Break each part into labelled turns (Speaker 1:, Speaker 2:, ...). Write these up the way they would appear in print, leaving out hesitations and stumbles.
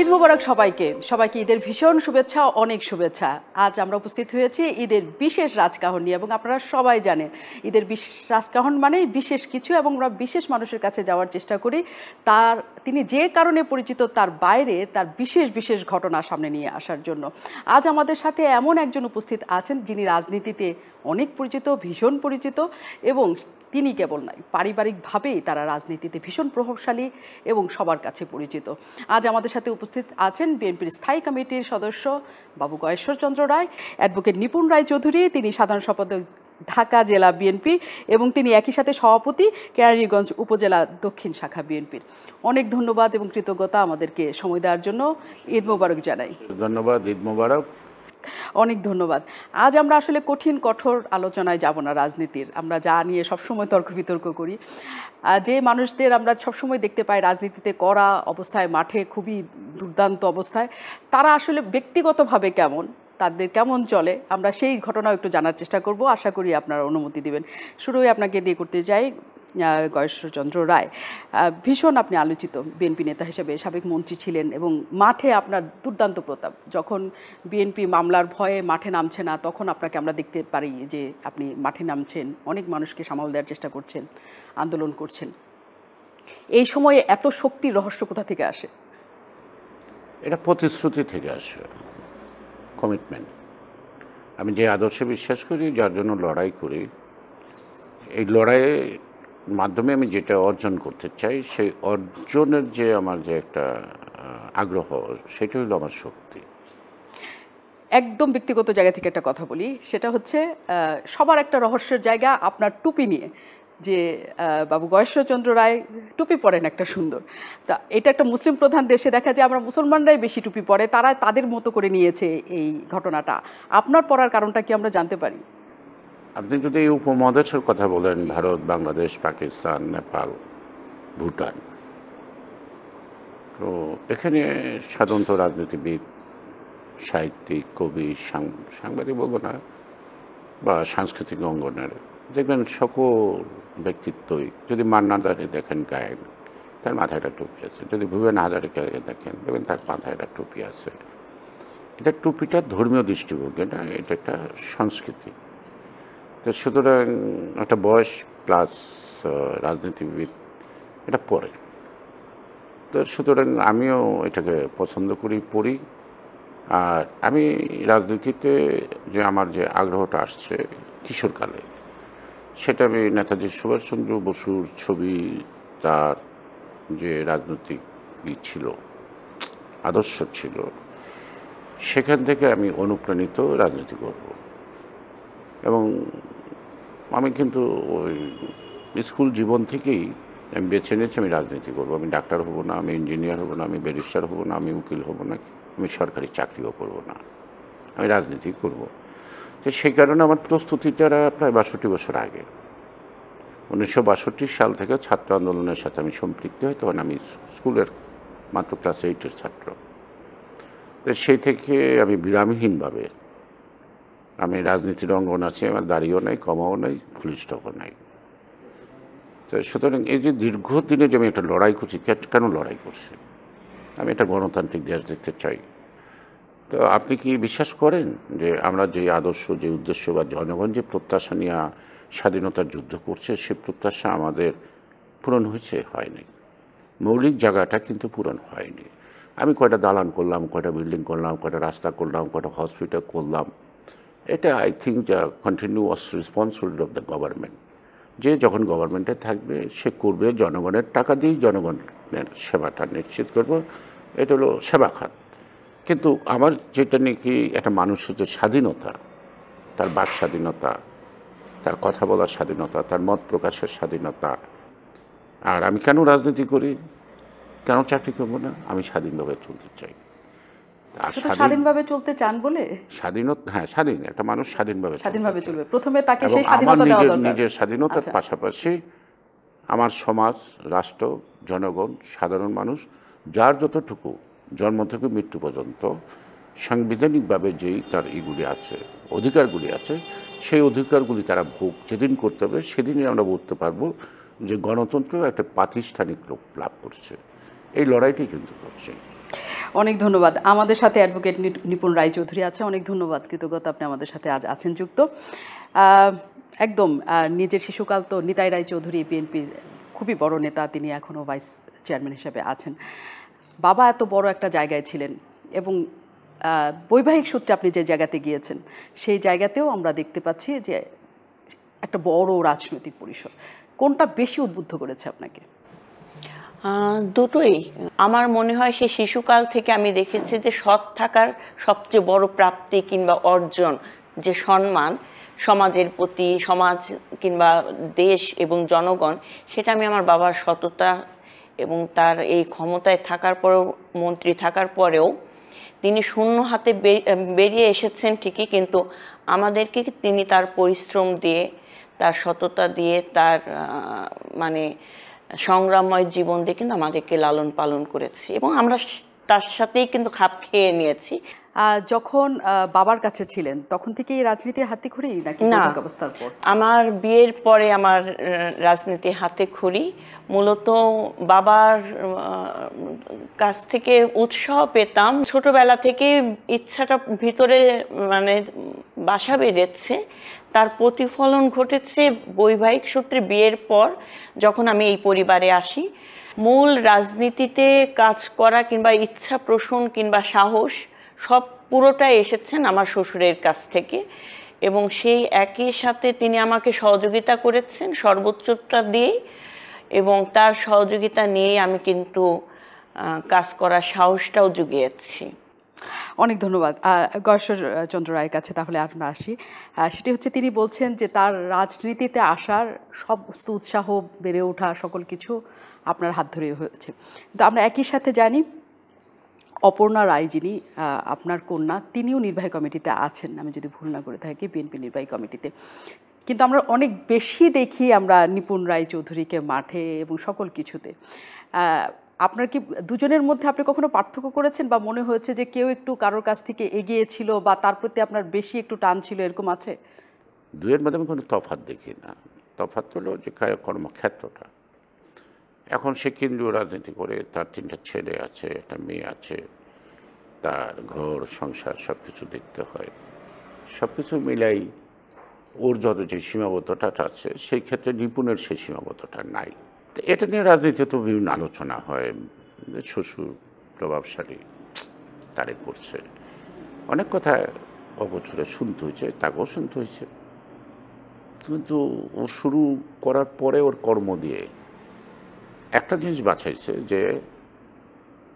Speaker 1: ঈদ মোবারক সবাইকে সবাইকে ঈদের ভীষণ শুভেচ্ছা, অনেক শুভেচ্ছা। আজ আমরা উপস্থিত হয়েছি ঈদের বিশেষ রাজকাহন নিয়ে, এবং আপনারা সবাই জানেন ঈদের বিশেষ রাজকাহন মানে বিশেষ কিছু, এবং আমরা বিশেষ মানুষের কাছে যাওয়ার চেষ্টা করি। তিনি যে কারণে পরিচিত তার বাইরে তার বিশেষ বিশেষ ঘটনা সামনে নিয়ে আসার জন্য। আজ আমাদের সাথে এমন একজন উপস্থিত আছেন যিনি রাজনীতিতে অনেক পরিচিত, ভীষণ পরিচিত, এবং তিনি কেবল নয়, পারিবারিকভাবেই তারা রাজনীতিতে ভীষণ প্রভাবশালী এবং সবার কাছে পরিচিত। আজ আমাদের সাথে উপস্থিত আছেন বিএনপির স্থায়ী কমিটির সদস্য বাবু গয়েশ্বরচন্দ্র রায়, অ্যাডভোকেট নিপুণ রায় চৌধুরী, তিনি সাধারণ সম্পাদক ঢাকা জেলা বিএনপি, এবং তিনি একই সাথে সভাপতি কেরানীগঞ্জ উপজেলা দক্ষিণ শাখা বিএনপির। অনেক ধন্যবাদ এবং কৃতজ্ঞতা আমাদেরকে সময় দেওয়ার জন্য। ঈদ মোবারক জানাই।
Speaker 2: ধন্যবাদ, ঈদ মোবারক।
Speaker 1: অনেক ধন্যবাদ। আজ আমরা আসলে কঠিন কঠোর আলোচনায় যাব না রাজনীতির, আমরা যা নিয়ে সবসময় তর্ক বিতর্ক করি। যে মানুষদের আমরা সবসময় দেখতে পাই রাজনীতিতে করা অবস্থায়, মাঠে খুবই দুর্দান্ত অবস্থায়, তারা আসলে ব্যক্তিগতভাবে কেমন, তাদের কেমন চলে, আমরা সেই ঘটনাও একটু জানার চেষ্টা করব। আশা করি আপনারা অনুমতি দিবেন। শুরুই আপনাকে দিয়ে করতে চাই গয়েশ্বরচন্দ্র রায়, ভীষণ আপনি আলোচিত বিএনপি নেতা হিসেবে, সাবেক মন্ত্রী ছিলেন, এবং মাঠে আপনার দুর্দান্ত প্রতাপ। যখন বিএনপি মামলার ভয়ে মাঠে নামছে না, তখন আপনাকে আমরা দেখতে পারি যে আপনি মাঠে নামছেন, অনেক মানুষকে সামাল দেওয়ার চেষ্টা করছেন, আন্দোলন করছেন। এই সময়ে এত শক্তির রহস্য কোথা থেকে আসে?
Speaker 2: এটা প্রতিশ্রুতি থেকে আসে, কমিটমেন্ট। আমি যে আদর্শে বিশ্বাস করি, যার জন্য লড়াই করি, এই লড়াইয়ের মাধ্যমে আমি যেটা অর্জন করতে চাই, সেই অর্জনের যে আমার যে একটা আগ্রহ, সেটা হলো আমার শক্তি।
Speaker 1: একদম ব্যক্তিগত জায়গা থেকে একটা কথা বলি, সেটা হচ্ছে সবার একটা রহস্যের জায়গা আপনার টুপি নিয়ে, যে বাবু গয়েশ্বরচন্দ্র রায় টুপি পরেন একটা সুন্দর। তা এটা একটা মুসলিম প্রধান দেশে দেখা যায় আমরা মুসলমানরাই বেশি টুপি পরে, তারা তাদের মতো করে নিয়েছে এই ঘটনাটা। আপনার পরার কারণটা কি আমরা জানতে পারি?
Speaker 2: আপনি যদি এই উপমহাদেশের কথা বলেন, ভারত, বাংলাদেশ, পাকিস্তান, নেপাল, ভুটান, তো এখানে সাধারণত রাজনীতিবিদ, সাহিত্যিক, কবি, সাংবাদিক বলবো না, বা সাংস্কৃতিক অঙ্গনের দেখবেন সকল ব্যক্তিত্বই, যদি মান্না দাঁড়িয়ে দেখেন গায়েন, তার মাথায় একটা টুপি আছে। যদি ভুবন হাজারিকাকে দেখেন, দেখবেন তার মাথায় একটা টুপি আছে। এটা টুপিটা ধর্মীয় দৃষ্টিভঙ্গি না, এটা একটা সংস্কৃতি। তো সুতরাং একটা বয়স প্লাস রাজনীতিবিদ এটা পরে। তো সুতরাং আমিও এটাকে পছন্দ করি, পড়ি। আর আমি রাজনীতিতে যে আমার যে আগ্রহটা আসছে কিশোরকালে, সেটা আমি নেতাজি সুভাষচন্দ্র বসুর ছবি, তার যে রাজনৈতিক ছিল, আদর্শ ছিল, সেখান থেকে আমি অনুপ্রাণিত রাজনীতি করব। এবং আমি কিন্তু ওই স্কুল জীবন থেকেই আমি বেছে নিয়েছি আমি রাজনীতি করবো। আমি ডাক্তার হব না, আমি ইঞ্জিনিয়ার হব না, আমি ব্যারিস্টার হব না, আমি উকিল হব না, আমি সরকারি চাকরিও করব না, আমি রাজনীতি করব। তো সেই কারণে আমার প্রস্তুতিটা প্রায় 62 বছর আগে, 1962 সাল থেকে ছাত্র আন্দোলনের সাথে আমি সম্পৃক্ত হই। তখন আমি স্কুলের মাত্র ক্লাস 8-এর ছাত্র। তো সেই থেকে আমি বিরামহীনভাবে আমি রাজনীতির অঙ্গন আছে, আমার দাড়িও নাই, কমাও নাই, ফুলিস্টকও নাই। তো সুতরাং এই যে দীর্ঘদিনে যে আমি একটা লড়াই করছি, কেন লড়াই করছি? আমি একটা গণতান্ত্রিক দেশ দেখতে চাই। তো আপনি কি বিশ্বাস করেন যে আমরা যে আদর্শ, যে উদ্দেশ্য বা জনগণ যে প্রত্যাশা নিয়ে স্বাধীনতার যুদ্ধ করছে, সে প্রত্যাশা আমাদের পূরণ হয়েছে? হয়নি। মৌলিক জায়গাটা কিন্তু পূরণ হয়নি। আমি কয়টা দালান করলাম, কয়টা বিল্ডিং করলাম, কয়টা রাস্তা করলাম, কয়টা হসপিটাল করলাম, এটা আই থিঙ্ক যা continuous responsibility of the government. যে যখন গভর্নমেন্টে থাকবে সে করবে জনগণের টাকা দিয়ে জনগণের সেবাটা নিশ্চিত করব, এটা হলো সেবা খাত। কিন্তু আমার যেটা নাকি একটা মানুষের যে স্বাধীনতা, তার বাক স্বাধীনতা, তার কথা বলার স্বাধীনতা, তার মত প্রকাশের স্বাধীনতা। আর আমি কেন রাজনীতি করি, কেন চাকরি করবো না? আমি স্বাধীনভাবে চলতে চাই।
Speaker 1: আর স্বাধীনভাবে চলতে চান বলে
Speaker 2: স্বাধীনতা, হ্যাঁ, স্বাধীন একটা মানুষ স্বাধীনভাবে
Speaker 1: চলবে। প্রথমে তাকে সেই
Speaker 2: আমার
Speaker 1: স্বাধীনতা দেওয়া দরকার।
Speaker 2: নিজের স্বাধীনতার পাশাপাশি আমার সমাজ, রাষ্ট্র, জনগণ, সাধারণ মানুষ, যার যতটুকু জন্ম থেকে মৃত্যু পর্যন্ত সাংবিধানিকভাবে যেই তার ইগুলি আছে, অধিকারগুলি আছে, সেই অধিকারগুলি তারা ভোগ যেদিন করতে হবে, সেদিনই আমরা বলতে পারবো যে গণতন্ত্র একটা প্রাতিষ্ঠানিক রূপ লাভ করছে। এই লড়াইটি কিন্তু করছে।
Speaker 1: অনেক ধন্যবাদ। আমাদের সাথে অ্যাডভোকেট নিপুণ রায়চৌধুরী আছে। অনেক ধন্যবাদ, কৃতজ্ঞতা আপনি আমাদের সাথে আজ আছেন যুক্ত। একদম নিজের শিশুকাল তো নিতাই রায়চৌধুরী বিএনপির খুবই বড় নেতা, তিনি এখনও ভাইস চেয়ারম্যান হিসেবে আছেন। বাবা এত বড় একটা জায়গায় ছিলেন এবং বৈবাহিক সূত্রে আপনি যে জায়গাতে গিয়েছেন সেই জায়গাতেও আমরা দেখতে পাচ্ছি যে একটা বড় রাজনৈতিক পরিসর। কোনটা বেশি উদ্বুদ্ধ করেছে আপনাকে?
Speaker 3: দুটোই। আমার মনে হয় সেই শিশুকাল থেকে আমি দেখেছি যে সৎ থাকার সবচেয়ে বড় প্রাপ্তি কিংবা অর্জন যে সম্মান সমাজের প্রতি, সমাজ কিংবা দেশ এবং জনগণ, সেটা আমি আমার বাবার সততা এবং তার এই ক্ষমতায় থাকার পরেও, মন্ত্রী থাকার পরেও তিনি শূন্য হাতে বেরিয়ে এসেছেন ঠিকই, কিন্তু আমাদেরকে তিনি তার পরিশ্রম দিয়ে, তার সততা দিয়ে, তার মানে সংগ্রামময় জীবন দিয়ে কিন্তু আমাদেরকে লালন পালন করেছে এবং আমরা তার সাথেই কিন্তু খাপ খেয়ে নিয়েছি।
Speaker 1: যখন বাবার কাছে ছিলেন তখন থেকেই রাজনীতির হাতেখড়ি নাকি বৈবাহিক অবস্থার পর?
Speaker 3: আমার বিয়ের পরে আমার রাজনীতির হাতেখড়ি। মূলত বাবার কাছ থেকে উৎসাহ পেতাম ছোটবেলা থেকে, ইচ্ছাটা ভিতরে মানে বাসা বেঁধেছে, তার প্রতিফলন ঘটেছে বৈবাহিক সূত্রে বিয়ের পর যখন আমি এই পরিবারে আসি। মূল রাজনীতিতে কাজ করা কিংবা ইচ্ছা পোষণ কিংবা সাহস সব পুরোটাই এসেছেন আমার শ্বশুরের কাছ থেকে এবং সেই একই সাথে তিনি আমাকে সহযোগিতা করেছেন সর্বোচ্চটা দিয়েই এবং তার সহযোগিতা নিয়েই আমি কিন্তু কাজ করার সাহসটাও জুগিয়েছি।
Speaker 1: অনেক ধন্যবাদ। গয়েশ্বরচন্দ্র রায়ের কাছে তাহলে আমরা আসি। সেটি হচ্ছে তিনি বলছেন যে তার রাজনীতিতে আসার সমস্ত উৎসাহ, বেড়ে ওঠা সকল কিছু আপনার হাত ধরে হয়েছে। কিন্তু আমরা একই সাথে জানি অপর্ণা রায় যিনি আপনার কন্যা, তিনিও নির্বাহী কমিটিতে আছেন, আমি যদি ভুল না করে থাকি, বিএনপি নির্বাহী কমিটিতে। কিন্তু আমরা অনেক বেশি দেখি আমরা নিপুণ রায়চৌধুরীকে মাঠে এবং সকল কিছুতে। আপনার কি দুজনের মধ্যে আপনি কখনো পার্থক্য করেছেন বা মনে হয়েছে যে কেউ একটু কারোর কাছ থেকে এগিয়েছিল বা তার প্রতি আপনার বেশি একটু টান ছিল, এরকম আছে?
Speaker 2: দুয়ের মধ্যে আমি কোনো তফাৎ দেখি না। তফাৎ হলো যে কর্মক্ষেত্রটা। এখন সে কেন্দ্রীয় রাজনীতি করে, তার 3টা ছেলে আছে, একটা মেয়ে আছে, তার ঘর সংসার সব কিছু দেখতে হয়। সব কিছু মিলাই ওর যত যে সীমাবদ্ধতা আছে সেই ক্ষেত্রে নিপুণের সেই সীমাবদ্ধতা নাই। এটা নিয়ে রাজনীতিতে তো বিভিন্ন আলোচনা হয়, শ্বশুর প্রভাবশালী, তারে করছে, অনেক কথা অগোচরে শুনতে হয়েছে, তাকেও শুনতে হয়েছে। কিন্তু ও শুরু করার পরে ওর কর্ম দিয়ে একটা জিনিস বাছাইছে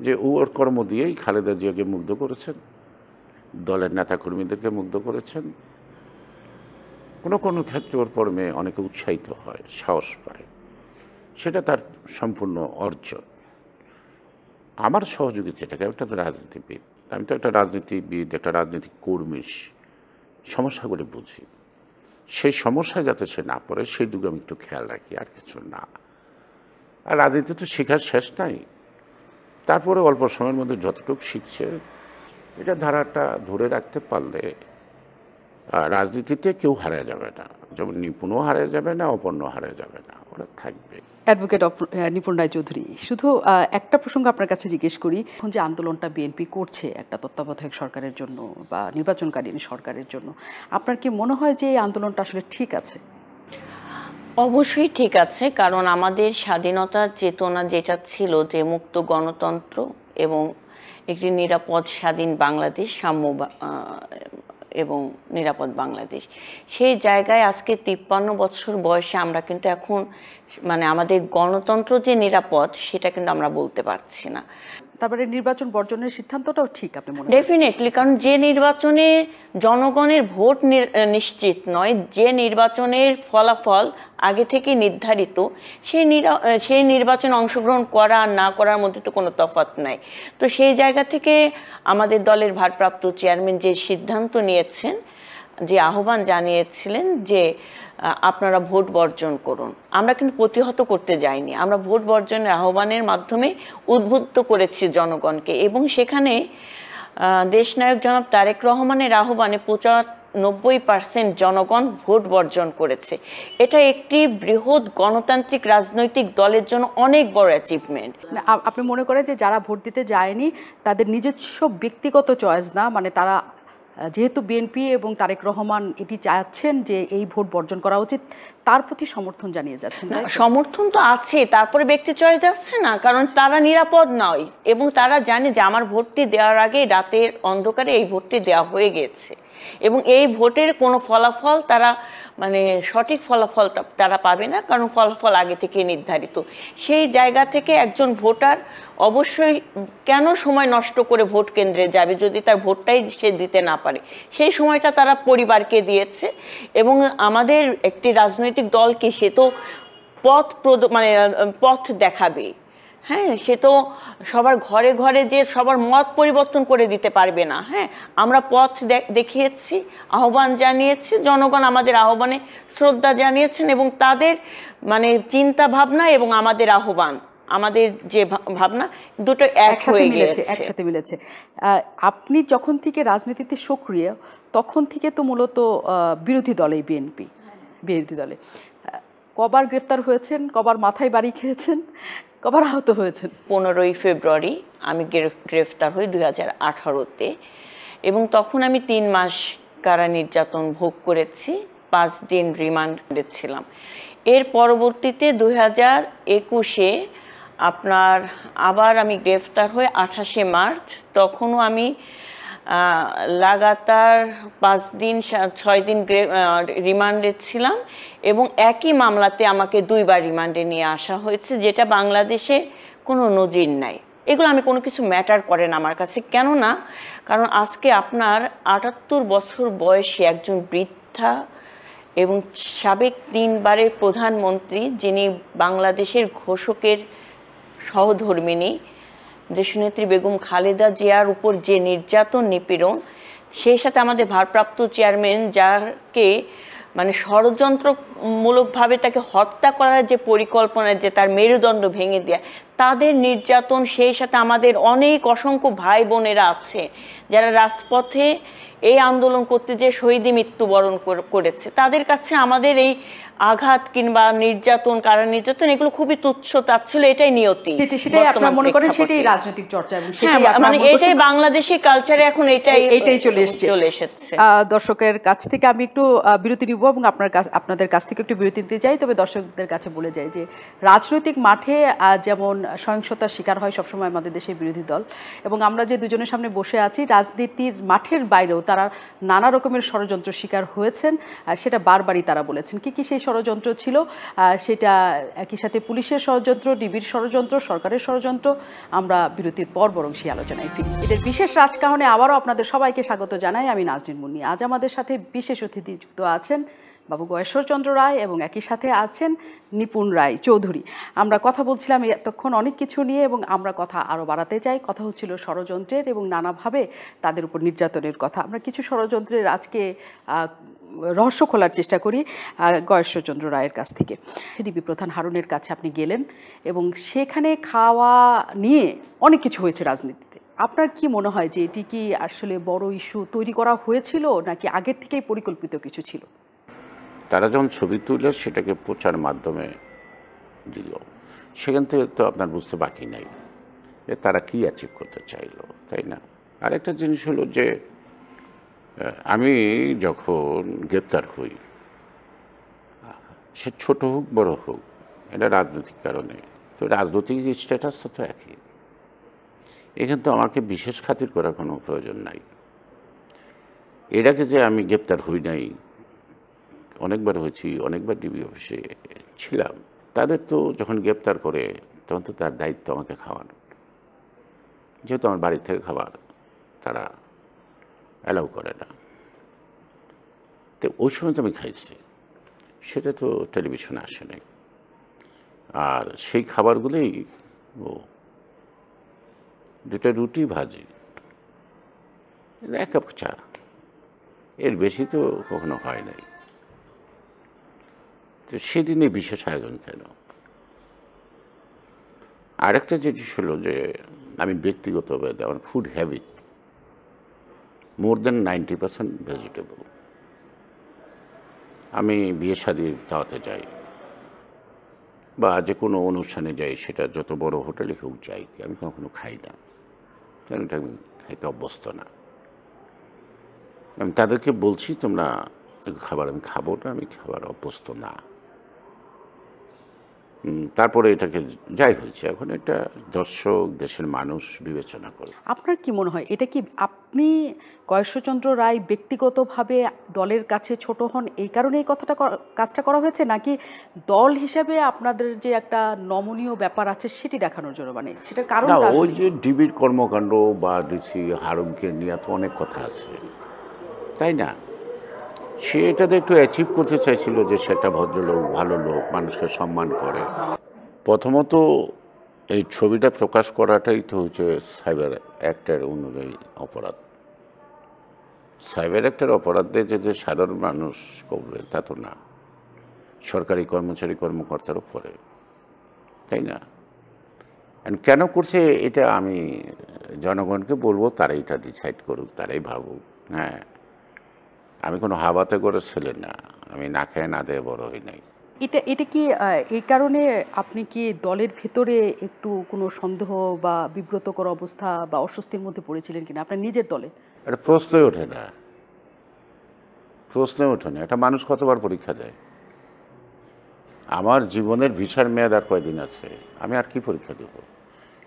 Speaker 2: যে ওর কর্ম দিয়েই খালেদা জিয়াকে মুগ্ধ করেছেন, দলের নেতাকর্মীদেরকে মুগ্ধ করেছেন। কোনো কোনো ক্ষেত্রে ওর কর্মে অনেকে উৎসাহিত হয়, সাহস পায়, সেটা তার সম্পূর্ণ অর্জন। আমার সহযোগিতা এটাকে, আমি একটা রাজনীতিবিদ, আমি তো একটা রাজনীতিবিদ, একটা রাজনীতিক কর্মী, সমস্যাগুলি বুঝি। সেই সমস্যা যাতে সে না পড়ে সেই দিকে আমি একটু খেয়াল রাখি, আর কিছু না। আর রাজনীতি তো শেখার শেষ নাই। তারপরে অল্প সময়ের মধ্যে যতটুকু শিখছে, এটা ধারাটা ধরে রাখতে পারলে রাজনীতিতে কেউ হারিয়ে যাবে না, যেমন নিপুণও হারিয়ে যাবে না, অপর্ণ হারিয়ে যাবে না, ওরা থাকবে।
Speaker 1: অ্যাডভোকেট নিপুণ রায়চৌধুরী, শুধু একটা প্রসঙ্গ আপনার কাছে জিজ্ঞেস করি। এখন যে আন্দোলনটা বিএনপি করছে একটা তত্ত্বাবধায়ক সরকারের জন্য বা নির্বাচনকালীন সরকারের জন্য, আপনার কি মনে হয় যে এই আন্দোলনটা আসলে ঠিক আছে?
Speaker 3: অবশ্যই ঠিক আছে, কারণ আমাদের স্বাধীনতার চেতনা যেটা ছিল যে মুক্ত গণতন্ত্র এবং একটি নিরাপদ স্বাধীন বাংলাদেশ, সাম্য এবং নিরাপদ বাংলাদেশ, সেই জায়গায় আজকে 53 বছর বয়সে আমরা কিন্তু এখন মানে আমাদের গণতন্ত্র যে নিরাপদ সেটা কিন্তু আমরা বলতে পারছি না।
Speaker 1: তারপরে নির্বাচন বর্জনের সিদ্ধান্তটাও ঠিক আপনি মনে?
Speaker 3: ডেফিনেটলি, কারণ যে নির্বাচনে জনগণের ভোট নিশ্চিত নয়, যে নির্বাচনের ফলাফল আগে থেকে নির্ধারিত, সেই নির্বাচনে অংশগ্রহণ করা আর না করার মধ্যে তো কোনো তফাৎ নাই। তো সেই জায়গা থেকে আমাদের দলের ভারপ্রাপ্ত চেয়ারম্যান যে সিদ্ধান্ত নিয়েছেন, যে আহ্বান জানিয়েছিলেন যে আপনারা ভোট বর্জন করুন, আমরা কিন্তু প্রতিহত করতে যাইনি, আমরা ভোট বর্জনের আহ্বানের মাধ্যমে উদ্বুদ্ধ করেছি জনগণকে এবং সেখানে দেশনায়ক জনাব তারেক রহমানের আহ্বানে 90% জনগণ ভোট বর্জন করেছে। এটা একটি বৃহৎ গণতান্ত্রিক রাজনৈতিক দলের জন্য অনেক বড় অ্যাচিভমেন্ট।
Speaker 1: আপনি মনে করেন যে যারা ভোট দিতে যায়নি তাদের নিজস্ব ব্যক্তিগত চয়েস না, মানে তারা যেহেতু বিএনপি এবং তারেক রহমান এটি চাচ্ছেন যে এই ভোট বর্জন করা উচিত, তার প্রতি সমর্থন জানিয়ে যাচ্ছেন?
Speaker 3: সমর্থন তো আছে, তারপরে ব্যক্তি চয়েস আসছে না, কারণ তারা নিরাপদ নয় এবং তারা জানে যে আমার ভোটটি দেওয়ার আগে রাতের অন্ধকারে এই ভোটটি দেওয়া হয়ে গেছে এবং এই ভোটের কোনো ফলাফল তারা মানে সঠিক ফলাফল তারা পাবে না, কারণ ফলাফল আগে থেকে নির্ধারিত। সেই জায়গা থেকে একজন ভোটার অবশ্যই কেন সময় নষ্ট করে ভোট কেন্দ্রে যাবে যদি তার ভোটটাই সে দিতে না পারে? সেই সময়টা তারা পরিবারকে দিয়েছে এবং আমাদের একটি রাজনৈতিক দলকে সে তো পথ দেখাবে। হ্যাঁ, সে তো সবার ঘরে ঘরে যে সবার মত পরিবর্তন করে দিতে পারবে না। হ্যাঁ, আমরা পথ দেখিয়েছি, আহ্বান জানিয়েছি, জনগণ আমাদের আহ্বানে শ্রদ্ধা জানিয়েছেন এবং তাদের মানে চিন্তা ভাবনা এবং আমাদের আহ্বান, আমাদের যে ভাবনা দুটো একসাথে
Speaker 1: মিলেছে। আপনি যখন থেকে রাজনীতিতে সক্রিয় তখন থেকে তো মূলত বিরোধী দলে বিরোধী দলে কবার গ্রেফতার হয়েছেন, কবার মাথায় বাড়ি খেয়েছেন, কবার আহত হয়েছেন?
Speaker 3: 15ই ফেব্রুয়ারি আমি গ্রেফতার হই 2018-তে এবং তখন আমি 3 মাস কারা নির্যাতন ভোগ করেছি, 5 দিন রিমান্ডে ছিলাম। এর পরবর্তীতে 2021-এ আপনার আবার আমি গ্রেফতার হই 28শে মার্চ। তখনও আমি লাগাতার 5 দিন 6 দিন রিমান্ডে ছিলাম এবং একই মামলাতে আমাকে 2 বার রিমান্ডে নিয়ে আসা হয়েছে, যেটা বাংলাদেশে কোনো নজির নাই। এগুলো আমি কোনো কিছু ম্যাটার করে না আমার কাছে, কেননা কারণ আজকে আপনার 78 বছর বয়সী একজন বৃদ্ধা এবং সাবেক 3 বারের প্রধানমন্ত্রী, যিনি বাংলাদেশের ঘোষকের সহধর্মিণী দেশনেত্রী বেগম খালেদা জিয়ার উপর যে নির্যাতন নিপীড়ন, সেই সাথে আমাদের ভারপ্রাপ্ত চেয়ারম্যান যাকে মানে ষড়যন্ত্রমূলকভাবে তাকে হত্যা করার যে পরিকল্পনা, যে তার মেরুদণ্ড ভেঙে দেয়া, তাদের নির্যাতন, সেই সাথে আমাদের অনেক অসংখ্য ভাই বোনেরা আছে যারা রাজপথে এই আন্দোলন করতে যে শহীদী মৃত্যুবরণ করেছে, তাদের কাছে আমাদের এই আঘাত কিংবা নির্যাতন, কারা নির্যাতন, এগুলো খুবই তুচ্ছ তাচ্ছিল্য, এটাই নিয়তি।
Speaker 1: সেটাই আপনারা মনে করেন সেটাই রাজনৈতিক চর্চা এবং
Speaker 3: মানে এটাই বাংলাদেশের কালচারে এখন এটাই চলে এসেছে।
Speaker 1: দর্শকের কাছ থেকে আমি একটু বিরতি নিব এবং আপনাদের কাছ থেকে একটু বিরতি নিতে চাই। তবে দর্শকদের কাছে বলে যাই যে রাজনৈতিক মাঠে যেমন সহিংসতার শিকার হয় সবসময় আমাদের দেশের বিরোধী দল, এবং আমরা যে দুজনের সামনে বসে আছি রাজনীতির মাঠের বাইরেও তারা নানা রকমের ষড়যন্ত্র শিকার হয়েছেন, সেটা বারবারই তারা বলেছেন। কি কি সেই ষড়যন্ত্র ছিল, সেটা একই সাথে পুলিশের ষড়যন্ত্র, ডিবির ষড়যন্ত্র, সরকারের ষড়যন্ত্র, আমরা বিরতির পর বরং সেই আলোচনায় ফিরি। এদের বিশেষ রাজকাহনে আবারও আপনাদের সবাইকে স্বাগত জানাই। আমি নাজনীন মুন্নি। আজ আমাদের সাথে বিশেষ অতিথি যুক্ত আছেন বাবু গয়েশ্বরচন্দ্র রায় এবং একই সাথে আছেন নিপুণ রায় চৌধুরী। আমরা কথা বলছিলাম এতক্ষণ অনেক কিছু নিয়ে এবং আমরা কথা আরও বাড়াতে চাই। কথা হচ্ছিল ষড়যন্ত্রের এবং নানাভাবে তাদের উপর নির্যাতনের কথা। আমরা কিছু ষড়যন্ত্রের আজকে রহস্য খোলার চেষ্টা করি গয়েশ্বরচন্দ্র রায়ের কাছ থেকে। ডিবি প্রধান হারুনের কাছে আপনি গেলেন এবং সেখানে খাওয়া নিয়ে অনেক কিছু হয়েছে রাজনীতিতে। আপনার কি মনে হয় যে এটি কি আসলে বড় ইস্যু তৈরি করা হয়েছিল নাকি আগের থেকেই পরিকল্পিত কিছু ছিল?
Speaker 2: তারা যখন ছবি তুলে সেটাকে প্রচার মাধ্যমে দিল, সেখান থেকে তো আপনার বুঝতে বাকি নাই যে তারা কি অ্যাচিভ করতে চাইলো, তাই না? আরেকটা জিনিস হলো যে আমি যখন গ্রেপ্তার হই, সে ছোট হোক বড় হোক, এটা রাজনৈতিক কারণে, তো রাজনৈতিক স্ট্যাটাসটা তো একই। এখানে তো আমাকে বিশেষ খাতির করার কোনো প্রয়োজন নাই। এর আগে যে আমি গ্রেপ্তার হই নাই, অনেকবার হয়েছি, অনেকবার ডিবি অফিসে ছিলাম, তাদের তো যখন গ্রেপ্তার করে তখন তো তার দায়িত্ব আমাকে খাওয়ানো, যেহেতু আমার বাড়ি থেকে খাবার তারা অ্যালাউ করে না, তো ওই সময় তো আমি খাইছি, সেটা তো টেলিভিশনে আসে নাই। আর সেই খাবারগুলোই ও 2টা রুটি ভাজি, 1 কাপ চা, এর বেশি তো কখনো হয় নাই। তো সেদিনে বিশেষ আয়োজন কেন? আরেকটা জিনিস হলো যে আমি ব্যক্তিগতভাবে আমার food habit more than 90% vegetable. আমি বিয়ে শাদির দাওয়াতে যাই বা যে কোনো অনুষ্ঠানে যাই, সেটা যত বড় হোটেলে হোক যাই, আমি কখনো খাই না, কারণ এটা আমি খাইতে অভ্যস্ত না। আমি তাদেরকে বলছি তোমরা খাবার আমি খাবো না, আমি খাবার অভ্যস্ত না। তারপরে এটাকে যাই হয়েছে, এখন এটা দর্শক, দেশের মানুষ বিবেচনা করে।
Speaker 1: আপনার কি মনে হয় এটা কি আপনি কয়েশ্বরচন্দ্র রায় ব্যক্তিগতভাবে দলের কাছে ছোট হন এই কারণে এই কাজটা করা হয়েছে, নাকি দল হিসেবে আপনাদের যে একটা নমনীয় ব্যাপার আছে সেটি দেখানোর জন্য, মানে সেটার কারণ?
Speaker 2: না, ওই যে ডিবির কর্মকাণ্ড বা ডিসি হারুনকে নিয়ে তো অনেক কথা আছে, তাই না? সে এটাতে একটু অ্যাচিভ করতে চাইছিল যে সে একটা ভদ্রলোক, ভালো লোক, মানুষকে সম্মান করে। প্রথমত এই ছবিটা প্রকাশ করাটাই তো হচ্ছে সাইবার অ্যাক্টের অনুযায়ী অপরাধ। সাইবার অ্যাক্টের অপরাধে যে সাধারণ মানুষ করবে তা তো না, সরকারি কর্মচারী কর্মকর্তার উপরে, তাই না? কেন করছে এটা আমি জনগণকে বলবো, তারাই এটা ডিসাইড করুক, তারাই ভাবুক। হ্যাঁ, আমি কোনো হাবাতে করে ছেলে না, আমি না খেয়ে না দিয়ে বড় হই নাই।
Speaker 1: এটা কি এই কারণে আপনি কি দলের ভিতরে একটু কোনো সন্দেহ বা বিব্রতকর অবস্থা বা অস্বস্তির মধ্যে পড়েছিলেন কিনা আপনার নিজের দলে?
Speaker 2: এটা প্রশ্নই ওঠে না, প্রশ্নই ওঠে না। এটা মানুষ কতবার পরীক্ষা দেয়? আমার জীবনের ভিসার মেয়াদ আর কয়দিন আছে, আমি আর কি পরীক্ষা দেব?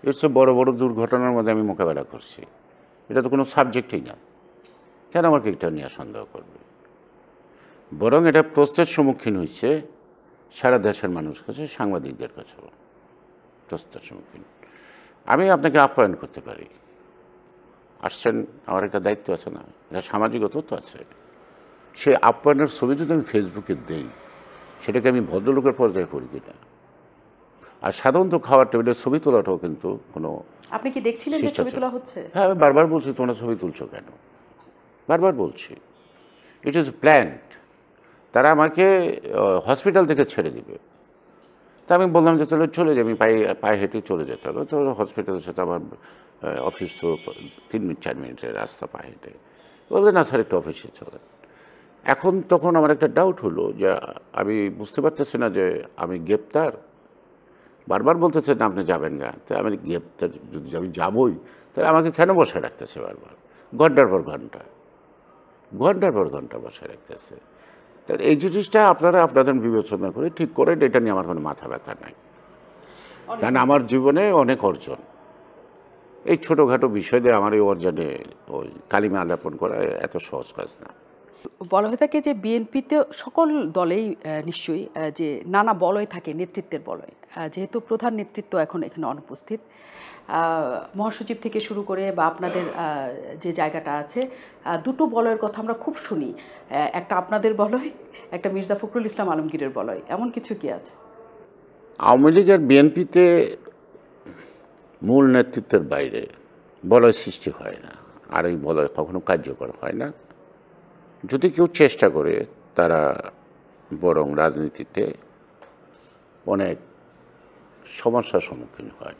Speaker 2: এর চেয়ে বড় বড় দুর্ঘটনার মধ্যে আমি মোকাবেলা করছি, এটা তো কোনো সাবজেক্টই না। কেন আমাকে এটা নিয়ে সন্দেহ করবে? বরং এটা প্রশ্নের সম্মুখীন হয়েছে সারা দেশের মানুষ কাছে, সাংবাদিকদের কাছেও প্রশ্নের সম্মুখীন। আমি আপনাকে আপ্যায়ন করতে পারি, আসছেন, আমার একটা দায়িত্ব আছে না, এটা সামাজিকতাও তো আছে। সে আপ্যায়নের ছবি যদি আমি ফেসবুকে দেই, সেটাকে আমি ভদ্রলোকের পর্যায়ে করি কিনা? আর সাধারণত খাওয়ার টেবিলের ছবি তোলাটাও কিন্তু কোনো,
Speaker 1: আপনি কি দেখছিলেন যে ছবি তোলা হচ্ছে?
Speaker 2: হ্যাঁ, আমি বারবার বলছি তোমরা ছবি তুলছো কেন, বারবার বলছি। It is planned. তারা আমাকে হসপিটাল থেকে ছেড়ে দিবে, তা আমি বললাম যে তাহলে চলে যাই, আমি পায়ে হেঁটে চলে যেতে হলো। তো হসপিটালের সাথে আমার অফিস তো 3-4 মিনিটের রাস্তা পায়ে হেঁটে। বললেন না স্যার একটু অফিসে চলে। এখন তখন আমার একটা ডাউট হলো যে আমি বুঝতে পারতেছি না যে আমি গ্রেপ্তার, বারবার বলতেছে না আপনি যাবেন না, তো আমি গ্রেপ্তার যদি আমি যাবই, তাহলে আমাকে কেন বসায় রাখতেছে বারবার, ঘন্টার পর ঘন্টা, ঘন্টার পর ঘন্টা বসায় রাখতেছে? তাহলে এই জিনিসটা আপনারা আপনাদের বিবেচনা করে ঠিক করেন, এটা নিয়ে আমার কোনো মাথা ব্যথা নাই। কারণ আমার জীবনে অনেক অর্জন, এই ছোটোখাটো বিষয় দিয়ে আমার এই অর্জনে ওই কালিমা আলাপন করা এত সহজ কাজ না।
Speaker 1: বলা হয়ে থাকে যে বিএনপিতে সকল দলেই নিশ্চয়ই যে নানা বলয় থাকে, নেতৃত্বের বলয়। যেহেতু প্রধান নেতৃত্ব এখন এখানে অনুপস্থিত, মহাসচিব থেকে শুরু করে বা আপনাদের যে জায়গাটা আছে, দুটো বলয়ের কথা আমরা খুব শুনি। একটা আপনাদের বলয়, একটা মির্জা ফখরুল ইসলাম আলমগীরের বলয়, এমন কিছু কি আছে?
Speaker 2: আওয়ামী লীগ আর বিএনপিতে মূল নেতৃত্বের বাইরে বলয় সৃষ্টি হয় না, আর এই বলয় কখনো কার্যকর হয় না। যদি কেউ চেষ্টা করে, তারা বরং রাজনীতিতে অনেক সমস্যার সম্মুখীন হয়।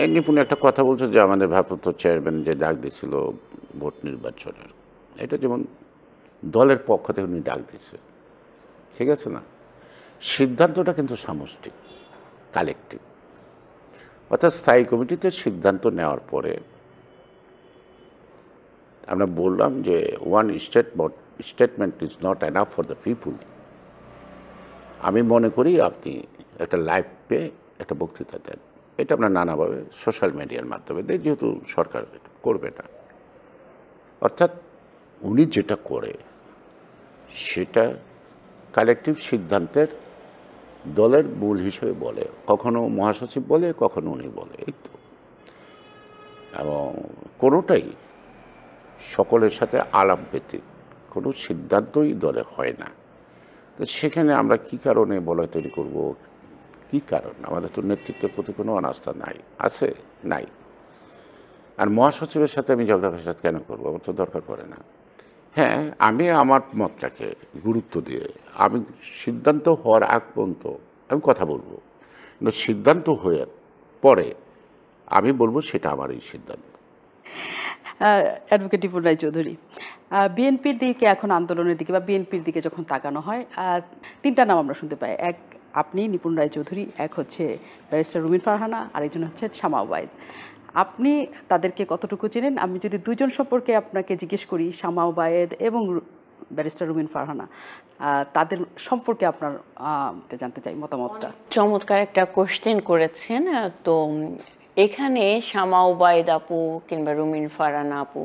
Speaker 2: এই নিপুণ একটা কথা বলছে যে আমাদের ভারপ্রাপ্ত চেয়ারম্যান যে ডাক দিয়েছিল ভোট নির্বাচনের, এটা যেমন দলের পক্ষ থেকে উনি ডাক দিচ্ছে, ঠিক আছে না? সিদ্ধান্তটা কিন্তু সামষ্টিক, কালেকটিভ। অর্থাৎ স্থায়ী কমিটিতে সিদ্ধান্ত নেওয়ার পরে আমরা বললাম যে one statement is not enough for the people. আমি মনে করি আপনি একটা লাইভ পেয়ে একটা বক্তৃতা দেন, এটা আমরা নানাভাবে সোশ্যাল মিডিয়ার মাধ্যমে দেয়, যেহেতু সরকার করবে না। অর্থাৎ উনি যেটা করে সেটা কালেকটিভ সিদ্ধান্তের দলের মূল হিসেবে বলে, কখনো মহাসচিব বলে, কখনো উনি বলে, এই তো। এবং কোনোটাই সকলের সাথে আলাপ ব্যতীত কোনো সিদ্ধান্তই দলে হয় না। তো সেখানে আমরা কি কারণে বলয় তৈরি করব? কি কারণ? আমাদের তো নেতৃত্বের প্রতি কোনো অনাস্থা নাই, আছে নাই। আর মহাসচিবের সাথে আমি ঝগড়া ফেসাদ কেন করবো? আমার তো দরকার পড়ে না। হ্যাঁ, আমি আমার মতটাকে গুরুত্ব দিয়ে আমি সিদ্ধান্ত হওয়ার আগ পর্যন্ত আমি কথা বলবো, কিন্তু সিদ্ধান্ত হয়ে পরে আমি বলবো সেটা আমার এই সিদ্ধান্ত।
Speaker 1: অ্যাডভোকেট রিপন রায়চৌধুরী, বিএনপির দিকে এখন আন্দোলনের দিকে বা বিএনপির দিকে যখন তাকানো হয়, তিনটা নাম আমরা শুনতে পাই। এক আপনি, নিপুণ রায়চৌধুরী, এক হচ্ছে ব্যারিস্টার রুমিন ফারহানা, আরেকজন হচ্ছে শামা ওবায়েদ। আপনি তাদেরকে কতটুকু চেনেন? আমি যদি দুইজন সম্পর্কে আপনাকে জিজ্ঞেস করি, শামা ওবায়েদ এবং ব্যারিস্টার রুমিন ফারহানা, তাদের সম্পর্কে আপনার জানতে চাই মতামতটা।
Speaker 3: চমৎকার একটা কোশ্চেন করেছেন। তো এখানে শামা ওবায়েদ আপু কিংবা রুমিন ফারহানা আপু,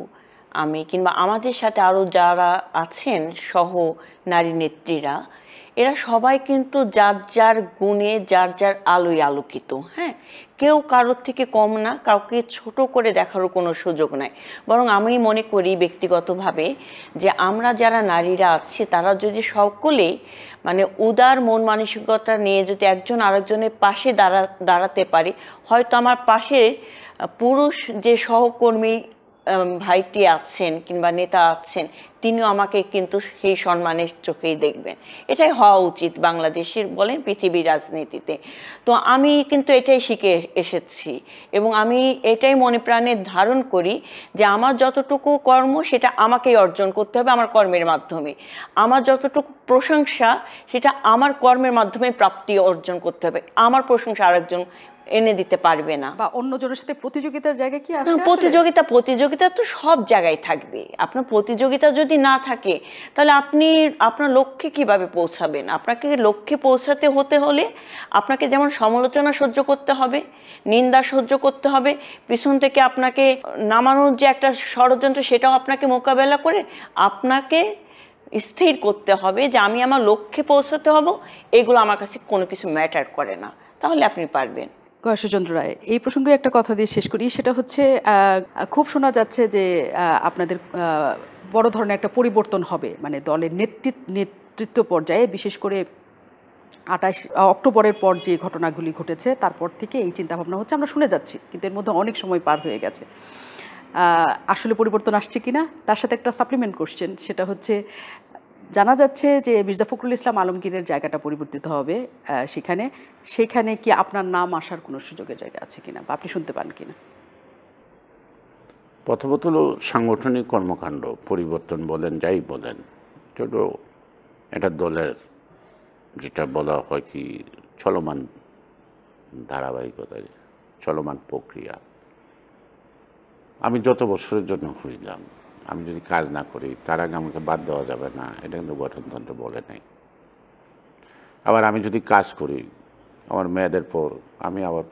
Speaker 3: আমি কিংবা আমাদের সাথে আরও যারা আছেন সহ নারী নেত্রীরা, এরা সবাই কিন্তু যার যার গুণে যার যার আলোয় আলোকিত। হ্যাঁ, কেউ কারোর থেকে কম না, কাউকে ছোট করে দেখারও কোনো সুযোগ নাই। বরং আমি মনে করি ব্যক্তিগতভাবে যে আমরা যারা নারীরা আছি তারা যদি সকলেই মানে উদার মন মানসিকতা নিয়ে যদি একজন আরেকজনের পাশে দাঁড়াতে পারি, হয়তো আমার পাশে পুরুষ যে সহকর্মী ভাইটি আছেন কিংবা নেতা আছেন, তিনিও আমাকে কিন্তু সেই সম্মানের চোখেই দেখবেন। এটাই হওয়া উচিত বাংলাদেশের বলেন পৃথিবীর রাজনীতিতে। তো আমি কিন্তু এটাই শিখে এসেছি এবং আমি এটাই মনে প্রাণে ধারণ করি যে আমার যতটুকু কর্ম সেটা আমাকেই অর্জন করতে হবে আমার কর্মের মাধ্যমে। আমার যতটুকু প্রশংসা সেটা আমার কর্মের মাধ্যমে প্রাপ্তি অর্জন করতে হবে। আমার প্রশংসা আরেকজন এনে দিতে পারবে না।
Speaker 1: বা অন্যজনের সাথে প্রতিযোগিতার জায়গা কি আছে?
Speaker 3: প্রতিযোগিতা তো সব জায়গায় থাকবে। আপনার প্রতিযোগিতা যদি না থাকে তাহলে আপনি আপনার লক্ষ্যে কিভাবে পৌঁছাবেন? আপনাকে লক্ষ্যে পৌঁছাতে হলে আপনাকে যেমন সমালোচনা সহ্য করতে হবে, নিন্দা সহ্য করতে হবে, পিছন থেকে আপনাকে নামানোর যে একটা ষড়যন্ত্র সেটাও আপনাকে মোকাবেলা করে আপনাকে স্থির করতে হবে যে আমি আমার লক্ষ্যে পৌঁছাতে হব, এগুলো আমার কাছে কোনো কিছু ম্যাটার করে না, তাহলে আপনি পারবেন।
Speaker 1: গয়েশ্বরচন্দ্র রায়, এই প্রসঙ্গে একটা কথা দিয়ে শেষ করি। সেটা হচ্ছে খুব শোনা যাচ্ছে যে আপনাদের বড় ধরনের একটা পরিবর্তন হবে, মানে দলের নেতৃত্ব পর্যায়ে, বিশেষ করে 28 অক্টোবরের পর যে ঘটনাগুলি ঘটেছে তারপর থেকে এই চিন্তাভাবনা হচ্ছে, আমরা শুনে যাচ্ছি, কিন্তু এর মধ্যে অনেক সময় পার হয়ে গেছে। আসলে পরিবর্তন আসছে কিনা তার সাথে একটা সাপ্লিমেন্ট কোশ্চেন, সেটা হচ্ছে জানা যাচ্ছে যে মির্জা ফখরুল ইসলাম আলমগীরের জায়গাটা পরিবর্তিত হবে সেখানে কি আপনার নাম আসার কোনো সুযোগের জায়গা আছে কিনা বা আপনি শুনতে পান কিনা?
Speaker 2: প্রথমত হলো সাংগঠনিক কর্মকাণ্ড পরিবর্তন বলেন, যাই বলেন, ছোট একটা দলের যেটা বলা হয় কি চলমান ধারাবাহিকতা, চলমান প্রক্রিয়া। আমি যত বছরের জন্য খুঁজলাম, আমি যদি কাজ না করি তার আগে আমাকে বাদ দেওয়া যাবে না, এটা কিন্তু গঠনতন্ত্র বলে নাই। আবার আমি যদি কাজ করি আমার মেয়াদের পর আমি আবার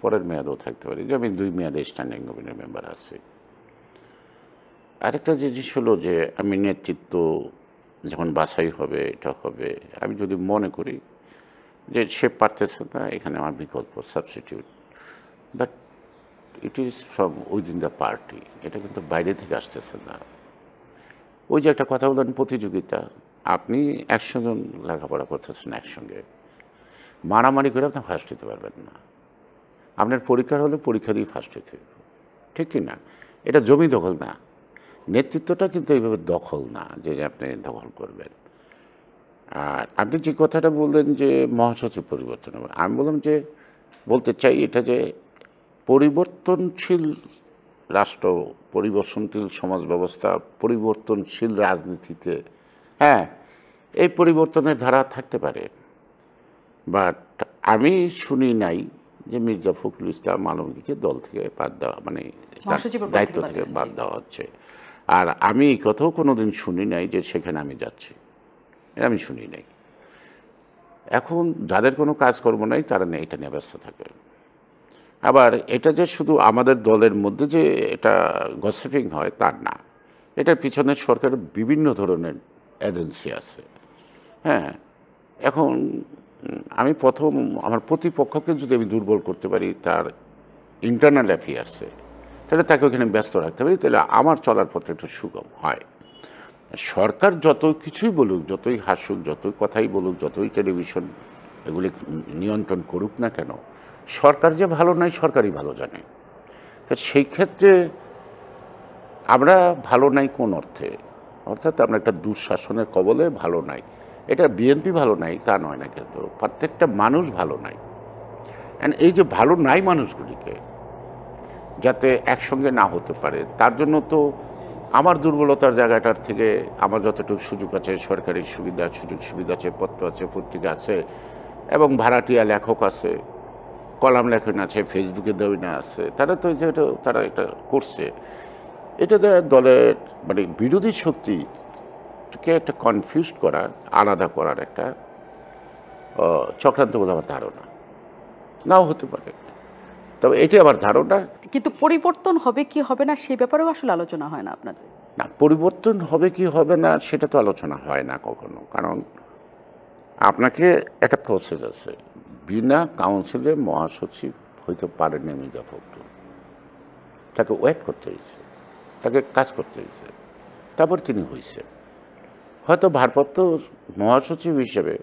Speaker 2: পরের মেয়াদও থাকতে পারি, যে আমি 2 মেয়াদে স্ট্যান্ডিং কমিটির মেম্বার আছি। আরেকটা জিনিস হলো যে আমি নেতৃত্ব যখন বাছাই হবে, এটা হবে, আমি যদি মনে করি যে সে পারতেছে না, এখানে আমার বিকল্প substitute, but it is from within the party, এটা কিন্তু বাইরে থেকে আসতেছে না। ওই যে একটা কথা বললেন প্রতিযোগিতা, আপনি 100 জন লেখাপড়া করতেছেন একসঙ্গে, মারামারি করে আপনি ফার্স্ট হতে পারবেন না। আপনার পরীক্ষা হলে পরীক্ষা দিয়ে ফার্স্ট হতে হবে, ঠিক কি না? এটা জমি দখল না, নেতৃত্বটা কিন্তু এইভাবে দখল না যে আপনি দখল করবেন। আর আপনি যে কথাটা বললেন যে মহাসচিব পরিবর্তন হবে, আমি বললাম যে বলতে চাই এটা যে পরিবর্তনশীল রাষ্ট্র, পরিবর্তনশীল সমাজ ব্যবস্থা, পরিবর্তনশীল রাজনীতিতে হ্যাঁ এই পরিবর্তনের ধারা থাকতে পারে, বাট আমি শুনি নাই যে মির্জা ফখরুল ইসলাম আলমগীরকে দল থেকে বাদ দেওয়া, মানে দায়িত্ব থেকে বাদ দেওয়া হচ্ছে। আর আমি এই কথাও কোনোদিন শুনি নাই যে সেখানে আমি যাচ্ছি, এটা আমি শুনি নাই। এখন যাদের কোনো কাজকর্ম নাই তারা এটা নিয়ে ব্যস্ত থাকে। আবার এটা যে শুধু আমাদের দলের মধ্যে যে এটা গসিপিং হয় তার না, এটার পিছনে সরকারের বিভিন্ন ধরনের এজেন্সি আছে। হ্যাঁ, এখন আমি প্রথম আমার প্রতিপক্ষকে যদি আমি দুর্বল করতে পারি তার ইন্টারনাল অ্যাফেয়ার্সে, তাহলে তাকে ওখানে ব্যস্ত রাখতে পারি, তাহলে আমার চলার পথে একটু সুগম হয়। সরকার যত কিছুই বলুক, যতই হাসুক, যতই কথাই বলুক, যতই টেলিভিশন এগুলি নিয়ন্ত্রণ করুক না কেন, সরকার যে ভালো নয় সরকারই ভালো জানে। তা সেই ক্ষেত্রে আমরা ভালো নাই কোন অর্থে, অর্থাৎ আমরা একটা দুঃশাসনের কবলে ভালো নাই। এটা বিএনপি ভালো নাই তা নয় না, কিন্তু প্রত্যেকটা মানুষ ভালো নাই। অ্যান্ড এই যে ভালো নাই মানুষগুলিকে যাতে একসঙ্গে না হতে পারে, তার জন্য তো আমার দুর্বলতার জায়গাটার থেকে আমার যতটুকু সুযোগ আছে, সরকারি সুবিধা সুযোগ সুবিধা আছে, পত্র আছে, পত্রিকা আছে, এবং ভাড়াটিয়া লেখক আছে, কলাম লেখন আছে, ফেসবুকে দেওয়া আছে, তারা তো তারা এটা করছে। এটাতে দলের মানে বিরোধী শক্তিকে একটা কনফিউজ করার, আলাদা করার একটা চক্রান্ত বলে আমার ধারণা, নাও হতে পারে, তবে এটি আমার ধারণা।
Speaker 1: কিন্তু পরিবর্তন হবে কি হবে না সেই ব্যাপারেও আসলে আলোচনা হয় না আপনাদের?
Speaker 2: না, পরিবর্তন হবে কি হবে না সেটা তো আলোচনা হয় না কখনো, কারণ আপনাকে একটা প্রসেস আছে। বিনা কাউন্সিলে মহাসচিব হইতে পারেননি মির্জা ফখরুল, তাকে ওয়েট করতে হয়েছে, তাকে কাজ করতে হয়েছে, তারপর তিনি হয়েছে। হয়তো ভারপ্রাপ্ত মহাসচিব হিসেবে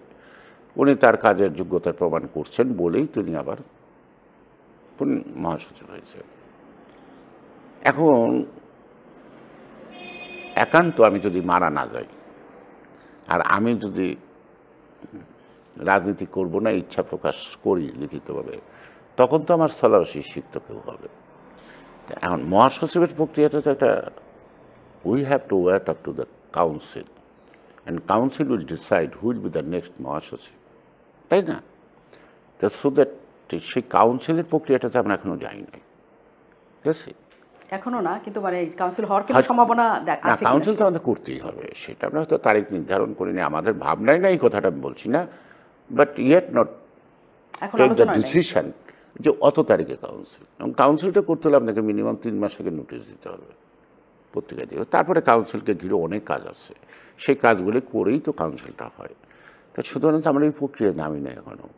Speaker 2: উনি তার কাজের যোগ্যতার প্রমাণ করছেন বলেই তিনি আবার মহাসচিব হয়েছে। এখন একান্ত আমি যদি মারা না যাই, আর আমি যদি রাজনীতি করব না ইচ্ছা প্রকাশ করি লিখিতভাবে, তখন তো আমার স্থলাভিষিক্ত সিদ্ধ কেউ হবে। এখন মহাসচিবের প্রক্রিয়াটা তো একটা, we have to wait up to the council, and council will decide who will be the next মহাসচিব, তাই না? তো সো দ্যাট সেই কাউন্সিলের প্রক্রিয়াটাতে আমরা এখনো যাই নাই, ঠিক আছে?
Speaker 1: এখনো না, কিন্তু মানে কাউন্সিল হওয়ার কিন্তু সম্ভাবনা আছে।
Speaker 2: কাউন্সিল তো আমাদের করতেই হবে, সেটা আমরা হয়তো তারিখ নির্ধারণ করিনি, আমাদের ভাবনাই না এই কথাটা আমি বলছি না, but yet not take the decision যে অত তারিখে কাউন্সিল। এবং কাউন্সিলটা করতে হলে আপনাকে মিনিমাম 3 মাস আগে নোটিশ দিতে হবে, পত্রিকা দিয়ে। তারপরে কাউন্সিলকে ঘিরে অনেক কাজ আছে, সেই কাজগুলি করেই তো কাউন্সিলটা হয়। তা সুতরাং আমরা এই প্রক্রিয়া নামি না এখনও।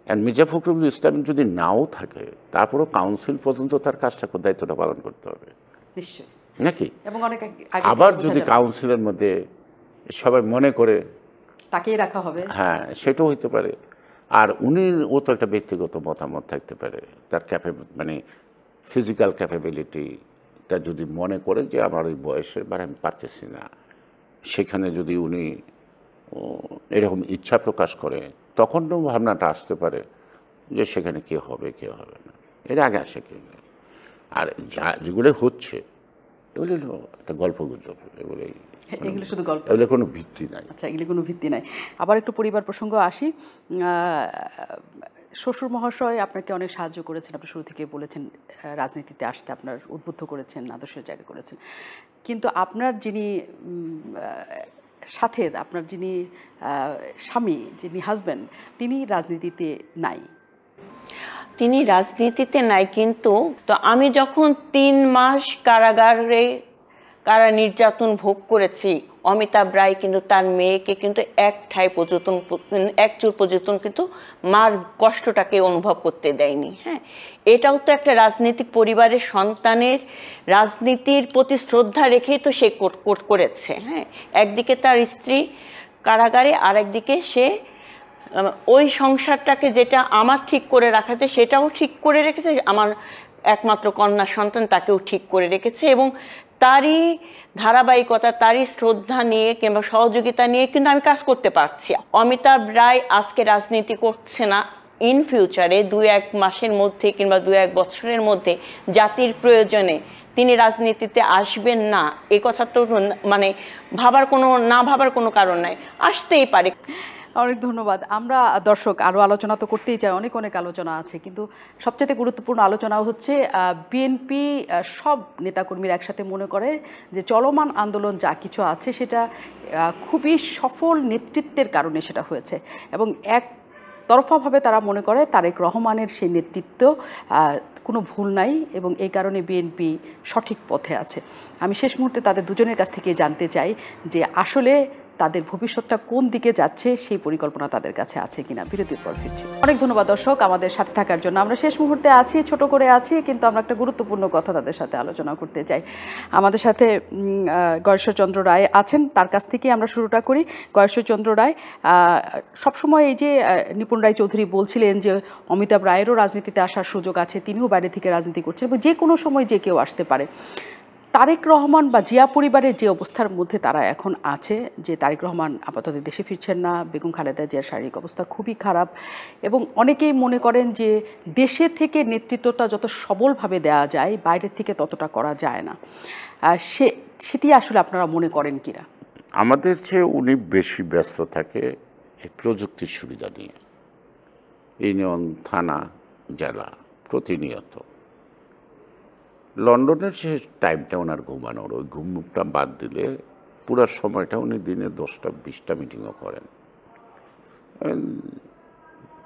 Speaker 2: অ্যান্ড মির্জা ফখরুল ইসলাম যদি নাও থাকে, তারপরেও কাউন্সিল পর্যন্ত তার কাজটা দায়িত্বটা পালন করতে হবে
Speaker 1: নিশ্চয়ই,
Speaker 2: নাকি?
Speaker 1: এবং অনেক
Speaker 2: আবার যদি কাউন্সিলের মধ্যে সবাই মনে করে
Speaker 1: তাকেই রাখা হবে,
Speaker 2: হ্যাঁ, সেটাও হইতে পারে। আর ও তো একটা ব্যক্তিগত মতামত থাকতে পারে, তার মানে ফিজিক্যাল ক্যাপাবিলিটিটা যদি মনে করে যে আমার ওই বয়সের বার আমি পারতেছি না, সেখানে যদি উনি এরকম ইচ্ছা প্রকাশ করে, তখন তো ভাবনাটা আসতে পারে যে সেখানে কে হবে কে হবে না, এর আগে আসে কে। আর যেগুলো হচ্ছে এগুলো একটা গল্পগুজব,
Speaker 1: এগুলো শুধু গল্প,
Speaker 2: এগুলো কোনো ভিত্তি নাই।
Speaker 1: আচ্ছা, এগুলো কোনো ভিত্তি নাই। আবার একটু পরিবার প্রসঙ্গ আসি। শ্বশুর মহাশয় আপনাকে অনেক সাহায্য করেছেন, আপনি শুরু থেকে বলেছেন, রাজনীতিতে আসতে আপনার উদ্বুদ্ধ করেছেন, আদর্শের জায়গা করেছেন। কিন্তু আপনার যিনি সাথের, আপনার যিনি স্বামী, যিনি হাজব্যান্ড, তিনি রাজনীতিতে নাই।
Speaker 3: তিনি রাজনীতিতে নাই, কিন্তু তো আমি যখন 3 মাস কারাগারে কারা নির্যাতন ভোগ করেছি, অমিতাভ রায় কিন্তু তার মেয়েকে কিন্তু এক চুল পর্যন্ত কিন্তু মার কষ্টটাকে অনুভব করতে দেয়নি। হ্যাঁ, এটাও তো একটা রাজনৈতিক পরিবারের সন্তানের রাজনীতির প্রতি শ্রদ্ধা রেখেই তো সে করেছে। হ্যাঁ, একদিকে তার স্ত্রী কারাগারে, আর একদিকে সে ওই সংসারটাকে যেটা আমার ঠিক করে রাখাতে সেটাও ঠিক করে রেখেছে, আমার একমাত্র কন্যা সন্তান তাকেও ঠিক করে রেখেছে, এবং তারই ধারাবাহিকতা, তারই শ্রদ্ধা নিয়ে কিংবা সহযোগিতা নিয়ে কিন্তু আমি কাজ করতে পারছি। অমিতাভ রায় আজকে রাজনীতি করছে না, ইন ফিউচারে 2-1 মাসের মধ্যে কিংবা 2-1 বছরের মধ্যে জাতির প্রয়োজনে তিনি রাজনীতিতে আসবেন না, এ কথা তো মানে না ভাবার কোনো কারণ নাই, আসতেই পারে।
Speaker 1: অনেক ধন্যবাদ। আমরা দর্শক আরও আলোচনা তো করতেই চাই, অনেক আলোচনা আছে, কিন্তু সবচেয়ে গুরুত্বপূর্ণ আলোচনা হচ্ছে বিএনপি সব নেতাকর্মীরা একসাথে মনে করে যে চলমান আন্দোলন যা কিছু আছে সেটা খুবই সফল নেতৃত্বের কারণে সেটা হয়েছে, এবং একতরফাভাবে তারা মনে করে তারেক রহমানের সেই নেতৃত্ব কোনো ভুল নাই, এবং এই কারণে বিএনপি সঠিক পথে আছে। আমি শেষ মুহূর্তে তাদের দুজনের কাছ থেকে জানতে চাই যে আসলে তাদের ভবিষ্যৎটা কোন দিকে যাচ্ছে, সেই পরিকল্পনা তাদের কাছে আছে কিনা। বিরতির পর ফিরছি। অনেক ধন্যবাদ দর্শক আমাদের সাথে থাকার জন্য। আমরা শেষ মুহূর্তে আছি, ছোট করে আছি, কিন্তু আমরা একটা গুরুত্বপূর্ণ কথা তাদের সাথে আলোচনা করতে চাই। আমাদের সাথে গয়েশ্বরচন্দ্র রায় আছেন, তার কাছ থেকে আমরা শুরুটা করি। গয়েশ্বরচন্দ্র রায়, সবসময় এই যে নিপুণ রায় চৌধুরী বলছিলেন যে অমিতাভ রায়েরও রাজনীতিতে আসার সুযোগ আছে, তিনিও বাইরে থেকে রাজনীতি করছেন এবং যে কোনো সময় যে কেউ আসতে পারে। তারেক রহমান বা জিয়া পরিবারের যে অবস্থার মধ্যে তারা এখন আছে, যে তারেক রহমান আপাতত দেশে ফিরছেন না, বেগম খালেদা জিয়ার শারীরিক অবস্থা খুবই খারাপ, এবং অনেকেই মনে করেন যে দেশে থেকে নেতৃত্বটা যত সবলভাবে দেওয়া যায় বাইরের থেকে ততটা করা যায় না। সেটি আসলে আপনারা মনে করেন কিনা?
Speaker 2: আমাদের চেয়ে উনি বেশি ব্যস্ত থাকে এই প্রযুক্তির সুবিধা নিয়ে, ইউনিয়ন, থানা, জেলা প্রতিনিয়ত। লন্ডনের যে টাইমটা ওনার ঘুমানোর, ওই ঘুমটা বাদ দিলে পুরো সময়টা উনি দিনে 10টা 20টা মিটিংও করেন।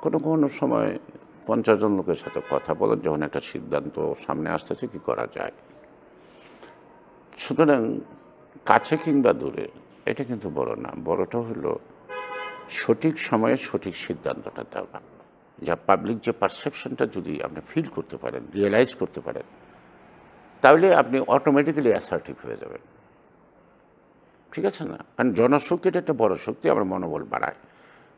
Speaker 2: কোনো কোনো সময় 50 জন লোকের সাথে কথা বলেন যখন একটা সিদ্ধান্ত সামনে আসতেছে কি করা যায়। সুতরাং কাছে কিংবা দূরে এটা কিন্তু বড় না, বড়টা হলো সঠিক সময়ে সঠিক সিদ্ধান্তটা দেওয়া, যা পাবলিক যে পারসেপশনটা যদি আপনি ফিল করতে পারেন, রিয়েলাইজ করতে পারেন, তাহলে আপনি অটোমেটিক্যালি অ্যাসার্টিভ হয়ে যাবেন। ঠিক আছে না? কারণ জনশক্তিটা একটা বড় শক্তি, আমার মনোবল বাড়ায়,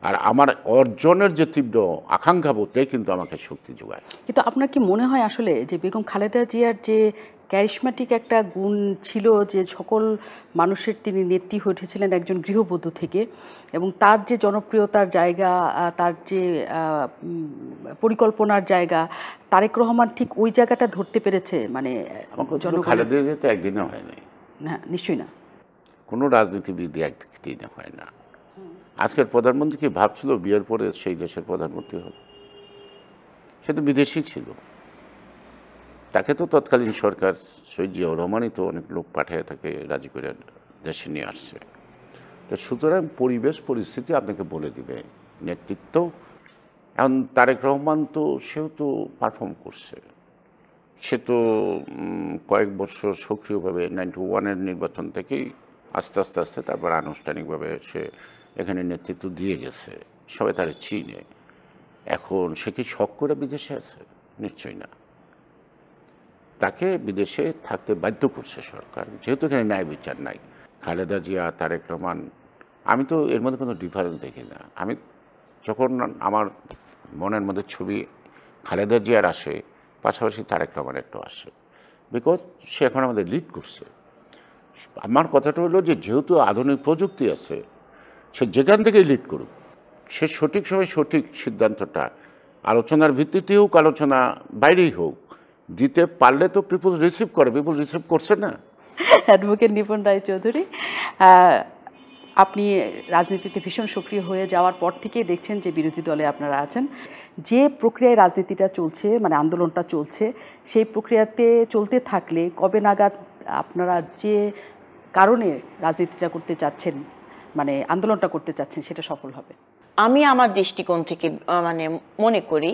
Speaker 2: আর আমার অর্জনের যে তীব্র আকাঙ্ক্ষা বোধটাই কিন্তু আমাকে শক্তি যোগায়।
Speaker 1: কিন্তু আপনার কি মনে হয় আসলে যে বেগম খালেদা জিয়ার যে ক্যারিশম্যাটিক একটা গুণ ছিল, যে সকল মানুষের তিনি নেত্রী হয়ে উঠেছিলেন একজন গৃহবধূ থেকে, এবং তার যে জনপ্রিয়তার জায়গা, তার যে পরিকল্পনার জায়গা, তারেক রহমান ঠিক ওই জায়গাটা ধরতে পেরেছে? মানে
Speaker 2: খালেদা জিয়া তো একদিনে হয়নি।
Speaker 1: না, নিশ্চয়ই না।
Speaker 2: কোনো রাজনীতিবিদ একদিনে হয় না। আজকের প্রধানমন্ত্রী কি ভাবছিল বিয়ের পরে সেই দেশের প্রধানমন্ত্রী হবে? সে তো বিদেশি ছিল। তাকে তো তৎকালীন সরকার শহীদ জিয়াউর রহমানই তো অনেক লোক পাঠিয়ে তাকে রাজি করে দেশে নিয়ে আসছে। তো সুতরাং পরিবেশ পরিস্থিতি আপনাকে বলে দিবে। নেতৃত্ব এখন তারেক রহমান তো সেও তো পারফর্ম করছে, সে তো কয়েক বছর সক্রিয়ভাবে 91-এর নির্বাচন থেকেই আস্তে আস্তে আস্তে তারপর আনুষ্ঠানিকভাবে সে এখানে নেতৃত্ব দিয়ে গেছে, সবাই তারা চিনে। এখন সে কি শখ করে বিদেশে আছে? নিশ্চয়ই না। তাকে বিদেশে থাকতে বাধ্য করছে সরকার, যেহেতু এখানে ন্যায় বিচার নাই। খালেদা জিয়া, তারেক রহমান, আমি তো এর মধ্যে কোনো ডিফারেন্স দেখি না। আমি যখন আমার মনের মধ্যে ছবি খালেদা জিয়ার আসে, পাশাপাশি তারেক রহমানেরটাও আসে, বিকজ সে এখন আমাদের লিড করছে। আমার কথাটা হলো যে যেহেতু আধুনিক প্রযুক্তি আছে, সে যেখান থেকেই লিড করুক, সে সঠিক সময় সঠিক সিদ্ধান্তটা আলোচনার ভিত্তিতে হোক, আলোচনা বাইরেই হোক, দিতে পারলে তো পিপল রিসিভ করে। পিপল রিসিভ করছে না।
Speaker 1: অ্যাডভোকেট নিপুণ রায়চৌধুরী, আপনি রাজনীতিতে ভীষণ সক্রিয় হয়ে যাওয়ার পর থেকেই দেখছেন যে বিরোধী দলে আপনারা আছেন, যে প্রক্রিয়ায় রাজনীতিটা চলছে, মানে আন্দোলনটা চলছে, সেই প্রক্রিয়াতে চলতে থাকলে কবে নাগাদ আপনারা যে কারণে রাজনীতিটা করতে চাচ্ছেন, মানে আন্দোলনটা করতে চাচ্ছেন, সেটা সফল হবে?
Speaker 3: আমি আমার দৃষ্টিকোণ থেকে মানে মনে করি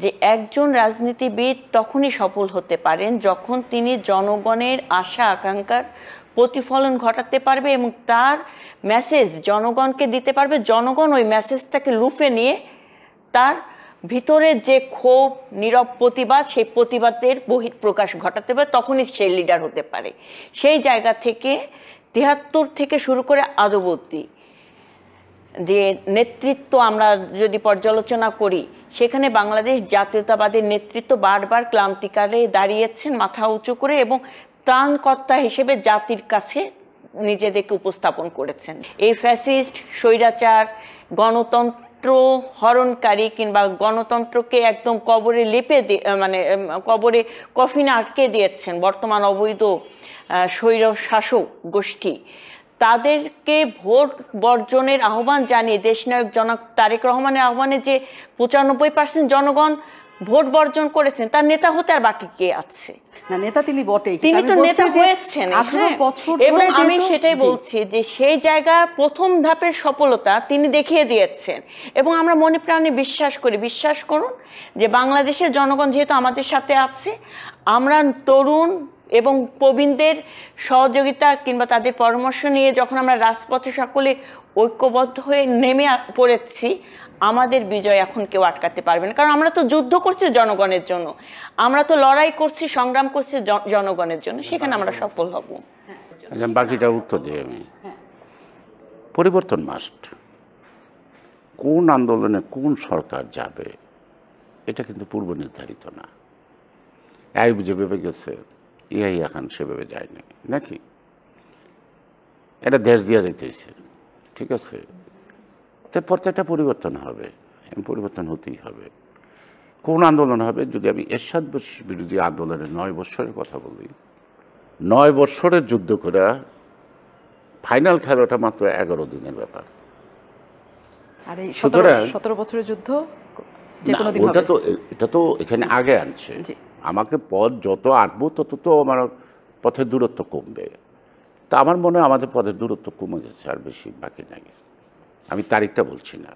Speaker 3: যে একজন রাজনীতিবিদ তখনই সফল হতে পারেন যখন তিনি জনগণের আশা আকাঙ্ক্ষার প্রতিফলন ঘটাতে পারবে এবং তার মেসেজ জনগণকে দিতে পারবে। জনগণ ওই মেসেজটাকে লুফে নিয়ে তার ভিতরের যে ক্ষোভ, নীরব প্রতিবাদ, সেই প্রতিবাদের বহিঃপ্রকাশ ঘটাতে পারে, তখনই সে লিডার হতে পারে। সেই জায়গা থেকে 73 থেকে শুরু করে আজ অবধি যে নেতৃত্ব আমরা যদি পর্যালোচনা করি, সেখানে বাংলাদেশ জাতীয়তাবাদের নেতৃত্ব বারবার ক্লান্তিকালে দাঁড়িয়েছেন মাথা উঁচু করে এবং ত্রাণকর্তা হিসেবে জাতির কাছে নিজেদেরকে উপস্থাপন করেছেন। এই ফ্যাসিস্ট, স্বৈরাচার, গণতন্ত্র হরণকারী কিংবা গণতন্ত্রকে একদম কবরে লেপে মানে কবরে কফিনে আটকে দিয়েছেন বর্তমান অবৈধ স্বৈর শাসক গোষ্ঠী, তাদেরকে ভোট বর্জনের আহ্বান জানিয়ে দেশনায়ক জনাব তারেক রহমানের আহ্বানে যে 95% জনগণ ভোট বর্জন করেছেন, তার নেতা হতে আর বাকি কে আছে?
Speaker 1: না, নেতা তিনি বটেই,
Speaker 3: তিনি তো নেতা হয়েছেন
Speaker 1: 18 বছর।
Speaker 3: এবং আমি সেটাই বলছি যে সেই জায়গা প্রথম ধাপের সফলতা তিনি দেখিয়ে দিয়েছেন এবং আমরা মনে প্রাণে বিশ্বাস করুন যে বাংলাদেশের জনগণ যেহেতু আমাদের সাথে আছে, আমরা তরুণ এবং প্রবীণদের সহযোগিতা কিংবা তাদের পরামর্শ নিয়ে যখন আমরা রাজপথে সকলে ঐক্যবদ্ধ হয়ে নেমে পড়েছি, আমাদের বিজয় এখন কেউ আটকাতে পারবে না। কারণ আমরা তো যুদ্ধ করছি জনগণের জন্য, আমরা তো লড়াই করছি, সংগ্রাম করছি জনগণের জন্য, সেখানে আমরা সফল হব।
Speaker 2: বাকিটা উত্তর দিই আমি। পরিবর্তন মাস্ট। কোন আন্দোলনে কোন সরকার যাবে এটা কিন্তু পূর্ব নির্ধারিত না। আইব যেভাবে গেছে ইয়াহিয়া খান সেভাবে যায়নি নাকি, এটা দেশ দিয়া যাইতেছে। ঠিক আছে, তো প্রত্যেকটা পরিবর্তন হবে, পরিবর্তন হতেই হবে। কোন আন্দোলন হবে? যদি আমি এরশাদ বিরোধী আন্দোলনের 9 বছরের কথা বলি, 9 বছরের যুদ্ধ করে ফাইনাল খেলাটা মাত্র 11 দিনের ব্যাপার।
Speaker 1: আর এই
Speaker 2: সুতরাং
Speaker 1: 17 বছরের যুদ্ধ যে
Speaker 2: না,
Speaker 1: কোনো দিন
Speaker 2: ওটা
Speaker 1: হবে।
Speaker 2: তো এটা তো এখানে আগে আনছে।
Speaker 1: জি।
Speaker 2: আমাকে পথ যত আঁটবো তত তো আমার পথের দূরত্ব কমবে। তা আমার মনে হয় আমাদের পথের দূরত্ব কমে গেছে, আর বেশি বাকি নাই। আমি তারিখটা বলছি না,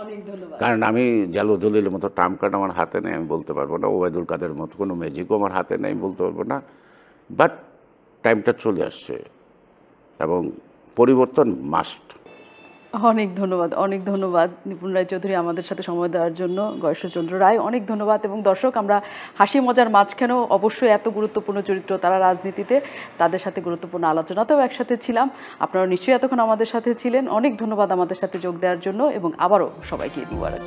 Speaker 1: অনেক ধন্যবাদ।
Speaker 2: কারণ আমি জালো জলিলের মতো ট্রাম্প কার্ড আমার হাতে নেই, আমি বলতে পারবো না। ওবায়দুল কাদের মতো কোনো ম্যাজিকও আমার হাতে নেই, বলতে পারবো না। বাট টাইমটা চলে আসছে এবং পরিবর্তন মাস্ট।
Speaker 1: অনেক ধন্যবাদ, অনেক ধন্যবাদ নিপুণ রায়চৌধুরী আমাদের সাথে সময় দেওয়ার জন্য। গয়েশ্বরচন্দ্র রায়, অনেক ধন্যবাদ। এবং দর্শক, আমরা হাসি মজার মাঝখানেও অবশ্যই এত গুরুত্বপূর্ণ চরিত্র তারা রাজনীতিতে, তাদের সাথে গুরুত্বপূর্ণ আলোচনাতেও একসাথে ছিলাম। আপনারা নিশ্চয়ই এতক্ষণ আমাদের সাথে ছিলেন। অনেক ধন্যবাদ আমাদের সাথে যোগ দেওয়ার জন্য এবং আবারও সবাইকে ঈদ মুবারক।